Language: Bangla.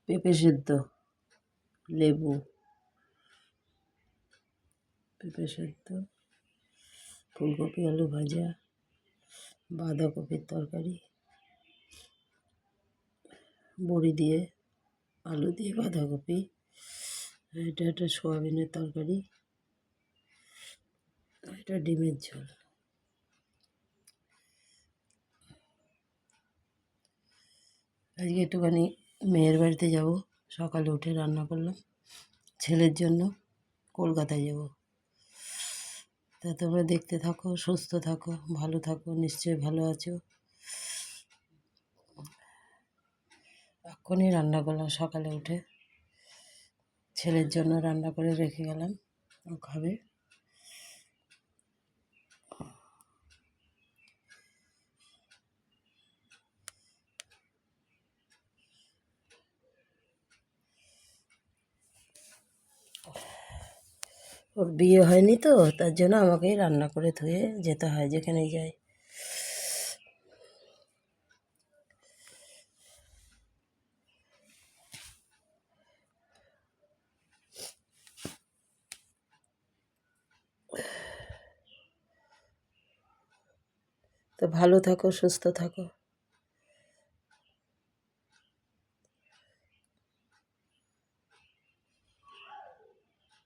পেঁপে সেদ্ধ, লেবু, পেঁপে সেদ্ধ, ফুলকপি আলু ভাজা, বাঁধাকপির তরকারি, বড়ি দিয়ে আলু দিয়ে বাঁধাকপি, এটা একটা সোয়াবিনের তরকারি, এটা ডিমের ঝোল। আজকে একটুখানি মেয়ের বাড়িতে যাব, সকালে উঠে রান্না করলাম ছেলের জন্য, কলকাতায় যাব। তা তোমরা দেখতে থাকো, সুস্থ থাকো, ভালো থাকো, নিশ্চয়ই ভালো আছো। এক্ষুনি রান্না করলাম সকালে উঠে, ছেলের জন্য রান্না করে রেখে গেলাম, ও খাবে। ওর বিয়ে হয়নি তো, তার জন্য আমাকেই রান্না করে ধুয়ে যেতে হয় যেখানেই যাই। তো ভালো থাকো, সুস্থ থাকো।